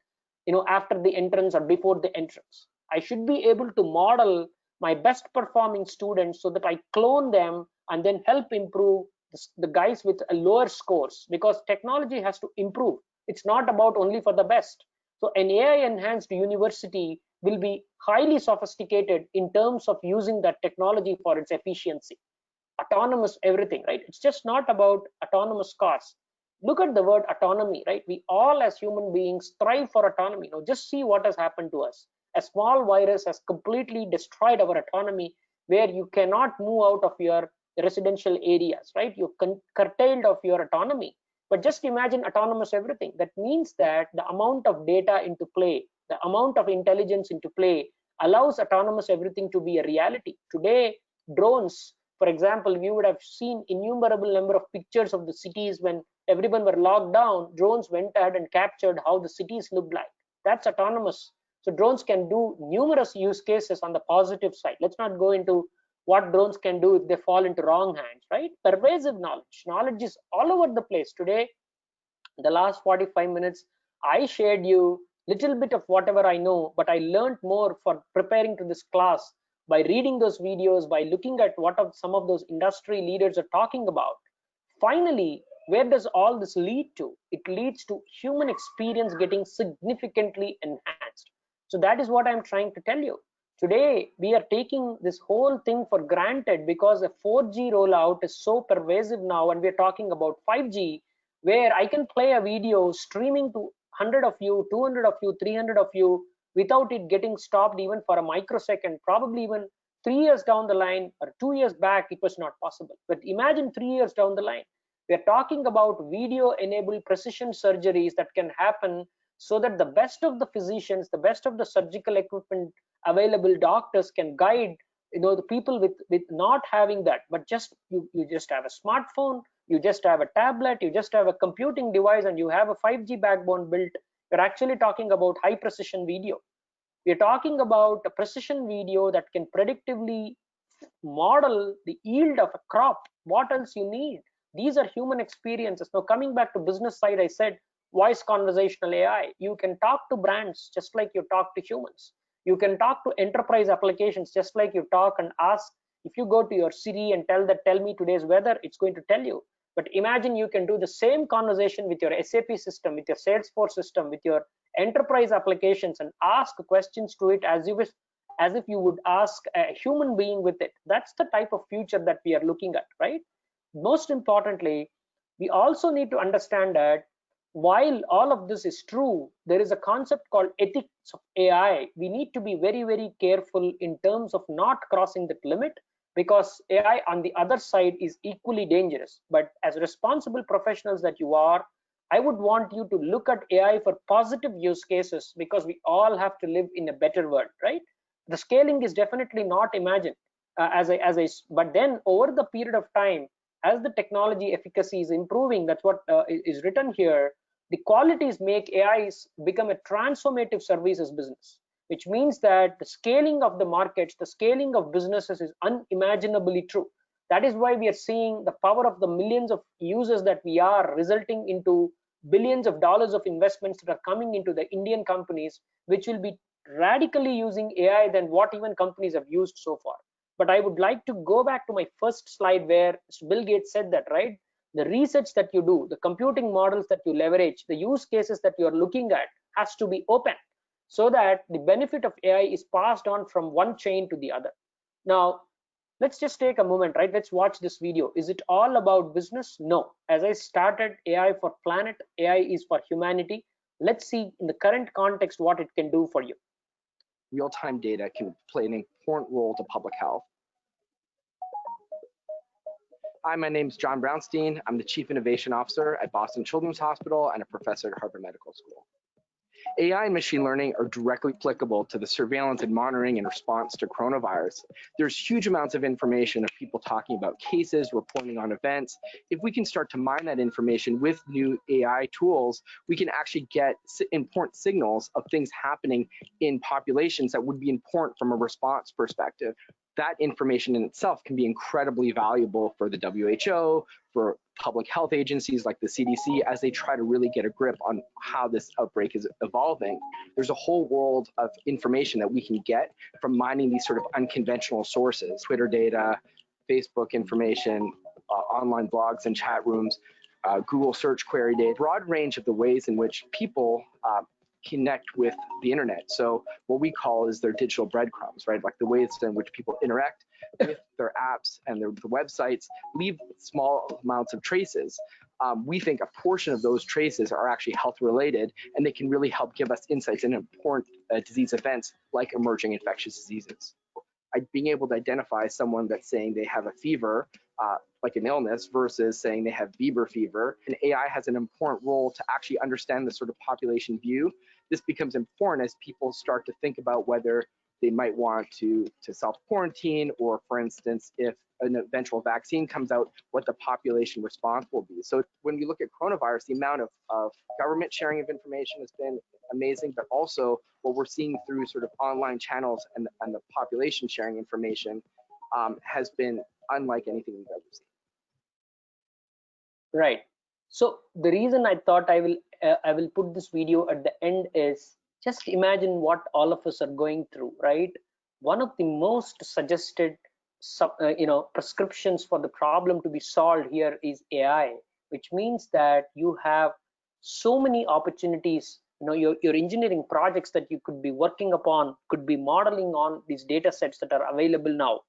after the entrance or before the entrance. I should be able to model my best performing students so that I clone them and then help improve the guys with lower scores, because technology has to improve. It's not about only for the best. So an AI enhanced university will be highly sophisticated in terms of using that technology for its efficiency. Autonomous everything, right? It's just not about autonomous cars. Look at the word autonomy, right? We all as human beings strive for autonomy. Now just see what has happened to us. A small virus has completely destroyed our autonomy, where you cannot move out of your residential areas, right? You're curtailed of your autonomy. But just imagine autonomous everything. That means that the amount of data into play, the amount of intelligence into play allows autonomous everything to be a reality. Today, drones, for example, we would have seen innumerable number of pictures of the cities when everyone were locked down. Drones went ahead and captured how the cities looked like. That's autonomous. So drones can do numerous use cases on the positive side. Let's not go into what drones can do if they fall into wrong hands, right? Pervasive knowledge. Knowledge is all over the place. Today, the last 45 minutes, I shared you little bit of whatever I know, but I learned more for preparing to this class by reading those videos, by looking at what some of those industry leaders are talking about. Finally, where does all this lead to? It leads to human experience getting significantly enhanced. So that is what I'm trying to tell you. Today, we are taking this whole thing for granted because the 4G rollout is so pervasive now, and we're talking about 5G, where I can play a video streaming to 100 of you, 200 of you, 300 of you without it getting stopped even for a microsecond. Probably even 3 years down the line or 2 years back, it was not possible. But imagine 3 years down the line. We're talking about video-enabled precision surgeries that can happen so that the best of the physicians, the best of the surgical equipment available doctors can guide the people with not having that, but just you just have a smartphone, you just have a tablet, you just have a computing device, and you have a 5G backbone built. You're actually talking about high precision video. We're talking about a precision video that can predictively model the yield of a crop. What else you need? These are human experiences. Now coming back to business side, I said voice conversational AI. You can talk to brands just like you talk to humans. You can talk to enterprise applications just like you talk and ask. If you go to your Siri and tell me today's weather, it's going to tell you. But imagine you can do the same conversation with your SAP system, with your Salesforce system, with your enterprise applications, and ask questions to it as if you would ask a human being with it. That's the type of future that we are looking at, right? Most importantly, we also need to understand that while all of this is true, there is a concept called ethics of AI. We need to be very, very careful in terms of not crossing that limit, because AI on the other side is equally dangerous. But as responsible professionals that you are, I would want you to look at AI for positive use cases, because we all have to live in a better world, right? The scaling is definitely not imagined but then over the period of time, as the technology efficacy is improving, that's what is written here, the qualities make AIs become a transformative services business, which means that the scaling of the markets, the scaling of businesses is unimaginably true. That is why we are seeing the power of the millions of users that we are, resulting into billions of dollars of investments that are coming into the Indian companies, which will be radically using AI than what even companies have used so far. But I would like to go back to my first slide where Bill Gates said that, right? The research that you do, the computing models that you leverage, the use cases that you're looking at has to be open, so that the benefit of AI is passed on from one chain to the other. Now, let's just take a moment, right? Let's watch this video. Is it all about business? No. As I started, AI for planet, AI is for humanity. Let's see in the current context what it can do for you. Real-time data can play an important role to public health. Hi, my name is John Brownstein. I'm the Chief Innovation Officer at Boston Children's Hospital and a professor at Harvard Medical School. AI and machine learning are directly applicable to the surveillance and monitoring and response to coronavirus. There's huge amounts of information of people talking about cases, reporting on events. If we can start to mine that information with new AI tools, we can actually get important signals of things happening in populations that would be important from a response perspective. that information in itself can be incredibly valuable for the WHO, for public health agencies like the CDC, as they try to really get a grip on how this outbreak is evolving. There's a whole world of information that we can get from mining these sort of unconventional sources, Twitter data, Facebook information, online blogs and chat rooms, Google search query data, broad range of the ways in which people connect with the internet. So what we call is their digital breadcrumbs, right? Like the ways in which people interact with their apps and their websites, leave small amounts of traces. We think a portion of those traces are actually health related, and they can really help give us insights into important disease events like emerging infectious diseases. Being able to identify someone that's saying they have a fever, like an illness, versus saying they have Bieber fever. And AI has an important role to actually understand the sort of population view. This becomes important as people start to think about whether they might want to self-quarantine, or, for instance, if an eventual vaccine comes out, what the population response will be. So when we look at coronavirus, the amount of government sharing of information has been amazing, but also what we're seeing through sort of online channels and the population sharing information has been unlike anything we've ever seen. Right. So the reason I thought I will put this video at the end is, just imagine what all of us are going through, right? One of the most suggested prescriptions for the problem to be solved here is AI, which means that you have so many opportunities. Your engineering projects that you could be working upon could be modeling on these data sets that are available now.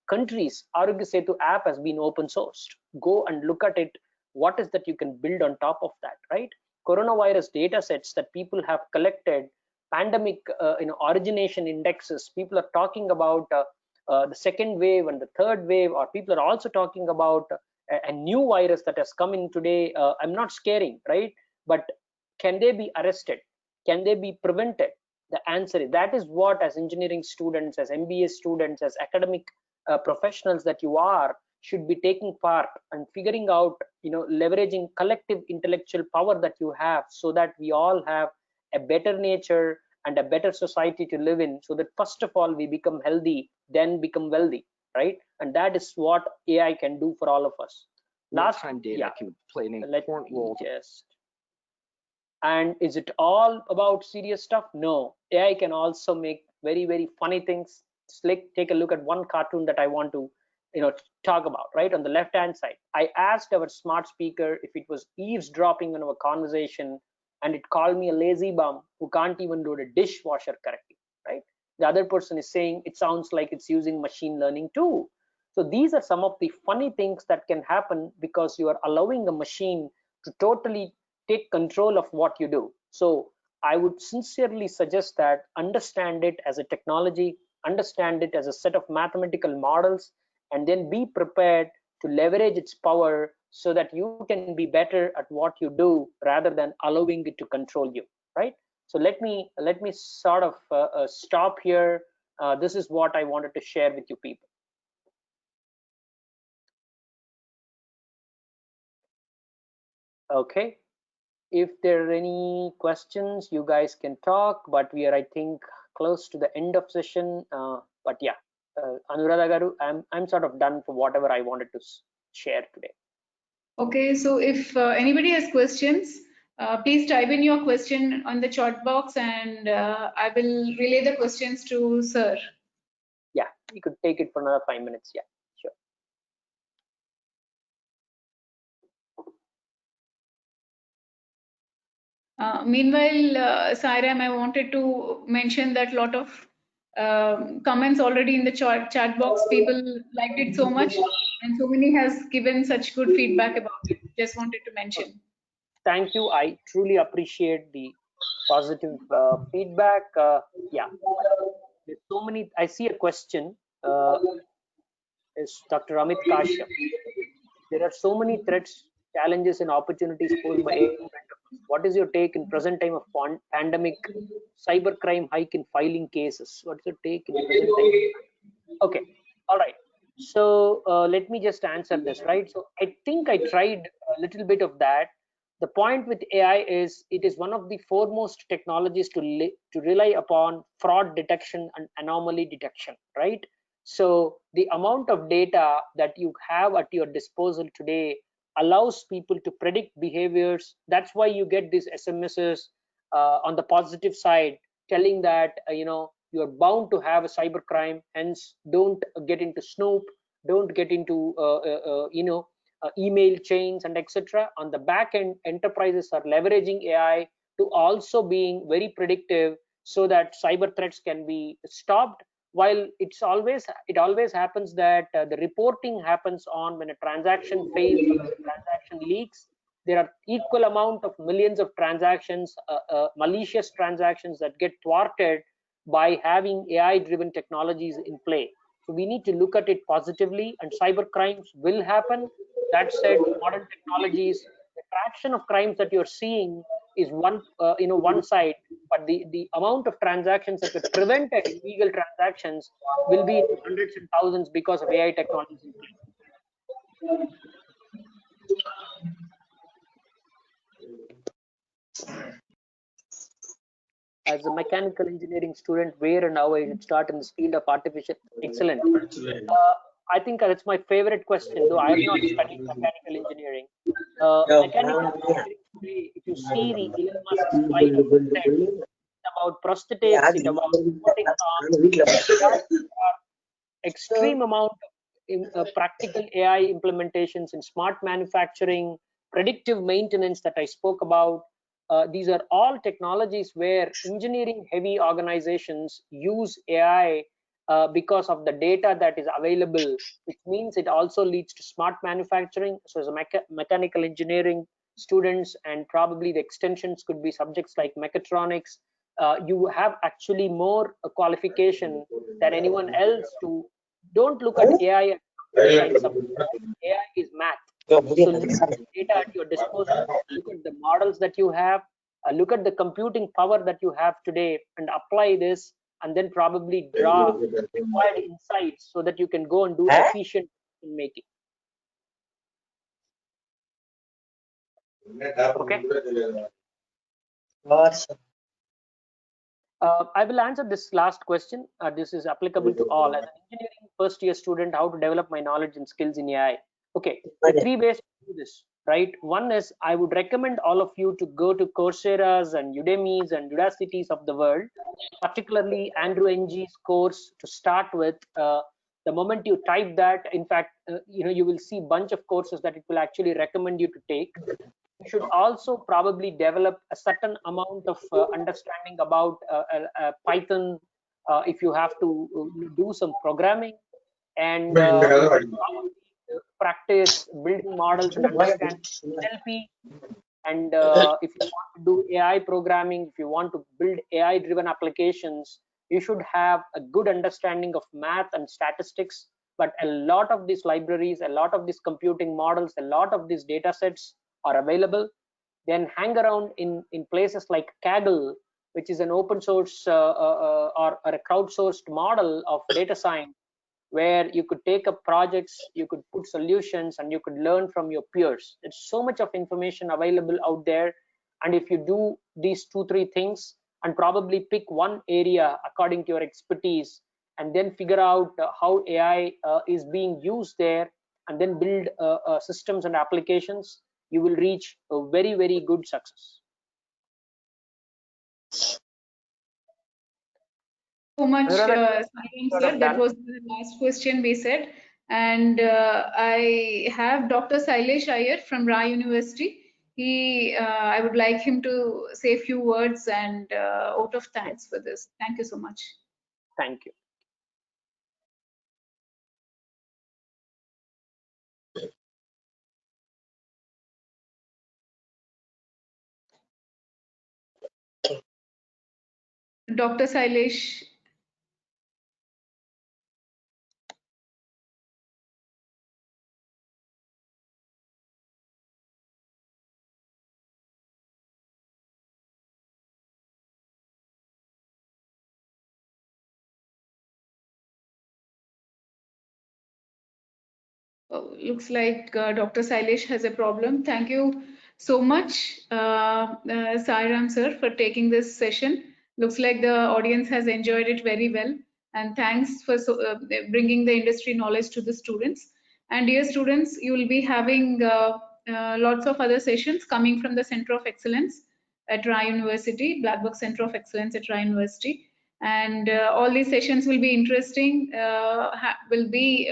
Countries, Arogya Setu app has been open sourced. Go and look at it. What is that you can build on top of that, right? Coronavirus data sets that people have collected, pandemic origination indexes. People are talking about the second wave and the third wave, or people are also talking about a new virus that has come in today. I'm not scaring, right? But can they be arrested? Can they be prevented? The answer is, that is what, as engineering students, as MBA students, as academic professionals that you are, should be taking part and figuring out, leveraging collective intellectual power that you have, so that we all have a better nature and a better society to live in, so that first of all we become healthy, then become wealthy, right? And that is what AI can do for all of us. Last time data can play an important role. And is it all about serious stuff? No, AI can also make very, very funny things. Just like, take a look at one cartoon that I want to talk about. Right on the left hand side, I asked our smart speaker if it was eavesdropping on our conversation, and it called me a lazy bum who can't even do the dishwasher correctly, right? The other person is saying it sounds like it's using machine learning too. So these are some of the funny things that can happen because you are allowing a machine to totally take control of what you do. So I would sincerely suggest that understand it as a technology, understand it as a set of mathematical models, and then be prepared to leverage its power so that you can be better at what you do rather than allowing it to control you, right? So let me sort of stop here. This is what I wanted to share with you people. Okay, if there are any questions, you guys can talk, but we are, I think, close to the end of session. But yeah, Anuradha Garu, I'm sort of done for whatever I wanted to share today. Okay, so if anybody has questions, please type in your question on the chat box, and I will relay the questions to sir. Yeah, you could take it for another 5 minutes. Yeah, sure. Meanwhile, Sairam, I wanted to mention that a lot of comments already in the chat box. People liked it so much, and so many has given such good feedback about it. Just wanted to mention. Thank you. I truly appreciate the positive feedback. Yeah, there's so many. I see a question. Is Dr. Amit Kashyap. There are so many threats, challenges, and opportunities posed by AI. What is your take in present time of pandemic, cybercrime hike in filing cases? What's your take in present time? Okay, all right. So let me just answer this, right? So I think I tried a little bit of that. The point with AI is it is one of the foremost technologies to rely upon fraud detection and anomaly detection, right? So the amount of data that you have at your disposal today allows people to predict behaviors. That's why you get these SMSs on the positive side telling that you're bound to have a cyber crime, hence don't get into Snoop, don't get into email chains and etc. On the back end, enterprises are leveraging AI to also being very predictive so that cyber threats can be stopped. While it always happens that the reporting happens on when a transaction fails or when a transaction leaks. There are equal amount of millions of transactions, malicious transactions that get thwarted by having AI driven technologies in play. So we need to look at it positively, and cyber crimes will happen. That said, modern technologies, the fraction of crimes that you're seeing is one side, but the amount of transactions that were prevented, illegal transactions, will be in hundreds and thousands because of AI technologies in play. As a mechanical engineering student, where and how I should start in this field of artificial? Excellent. I think that's my favorite question, though I have not studied mechanical engineering. Mechanical engineering today, if you see the Elon Musk's flight, about prosthetics, it's about robotic arms, extreme amount of practical AI implementations in smart manufacturing, predictive maintenance that I spoke about. These are all technologies where engineering heavy organizations use AI because of the data that is available, which means it also leads to smart manufacturing. So as a mechanical engineering students, and probably the extensions could be subjects like mechatronics, you have actually more qualification than anyone else to. Don't look at AI as science. AI is math. So look at the data at your disposal, look at the models that you have, look at the computing power that you have today, and apply this, and then probably draw required insights so that you can go and do efficient making. Okay. I will answer this last question. This is applicable to all. As an engineering first year student, how to develop my knowledge and skills in AI? Okay, there are 3 ways to do this, right? One is, I would recommend all of you to go to Coursera's and Udemy's and Udacity's of the world, particularly Andrew Ng's course to start with. The moment you type that, in fact, you will see bunch of courses that it will actually recommend you to take. You should also probably develop a certain amount of understanding about Python if you have to do some programming, and practice building models and understand NLP. And if you want to do AI programming, if you want to build AI driven applications, you should have a good understanding of math and statistics. But a lot of these libraries, a lot of these computing models, a lot of these data sets are available. Then hang around in places like Kaggle, which is an open source or a crowdsourced model of data science, where you could take up projects, you could put solutions, and you could learn from your peers. There's so much of information available out there. And if you do these 2-3 things and probably pick one area according to your expertise, and then figure out how AI is being used there, and then build systems and applications, you will reach a very, very good success. So much, Sairam sir. That was the last question we said. And I have Dr. Sailesh Iyer from Rai University. I would like him to say a few words and vote of thanks for this. Thank you so much. Thank you. Dr. Sailesh. Oh, looks like Dr. Sailesh has a problem. Thank you so much, Sairam sir, for taking this session. Looks like the audience has enjoyed it very well. And thanks for bringing the industry knowledge to the students. And dear students, you will be having lots of other sessions coming from the Center of Excellence at Rai University, Blackbook Center of Excellence at Rai University. And all these sessions will be interesting, will be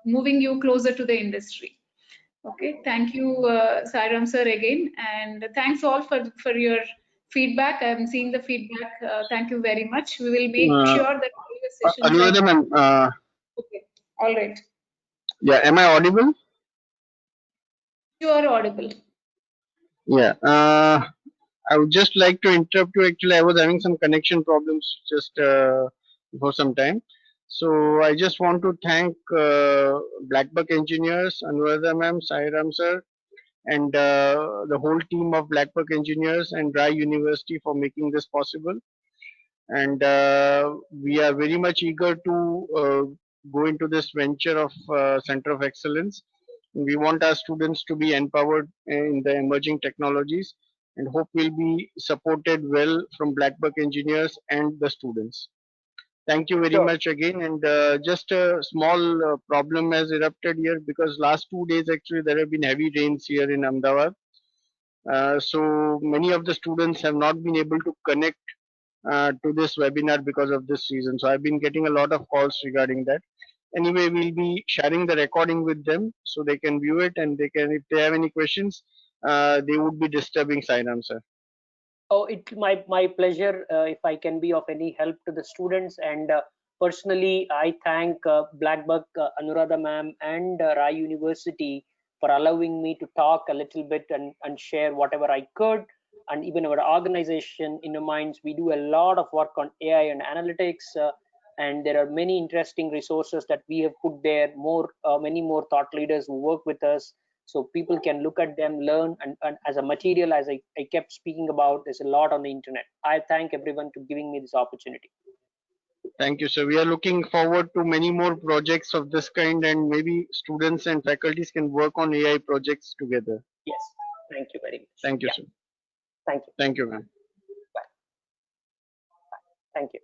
moving you closer to the industry. Okay, thank you, Sairam sir, again. And thanks all for your feedback. I'm seeing the feedback. Thank you very much. We will make sure that all the sessions Anuradha ma'am, okay. All right. yeah, am I audible? You are audible. Yeah, I would just like to interrupt you. Actually, I was having some connection problems just for some time. So I just want to thank Blackbuck engineers, Anuradha ma'am, Sairam sir, and the whole team of Blackbuck engineers and Rai University for making this possible. And we are very much eager to go into this venture of Center of Excellence. We want our students to be empowered in the emerging technologies and hope will be supported well from Blackbuck engineers and the students. Thank you very much again. And just a small problem has erupted here because last 2 days actually there have been heavy rains here in Ahmedabad. So many of the students have not been able to connect to this webinar because of this reason. So I've been getting a lot of calls regarding that. Anyway, we'll be sharing the recording with them so they can view it, and they can, if they have any questions, they would be disturbing Sairam sir. Oh, it's my pleasure if I can be of any help to the students. And personally, I thank Blackbuck, Anuradha ma'am, and Rai University for allowing me to talk a little bit and share whatever I could. And even our organization, Innominds, we do a lot of work on AI and analytics. And there are many interesting resources that we have put there, many more thought leaders who work with us. So people can look at them, learn, and as a material, as I kept speaking about, there's a lot on the internet. I thank everyone for giving me this opportunity. Thank you, sir. We are looking forward to many more projects of this kind, and maybe students and faculties can work on AI projects together. Yes, thank you very much. Thank you, sir. Thank you. Thank you, ma'am. Bye. Thank you.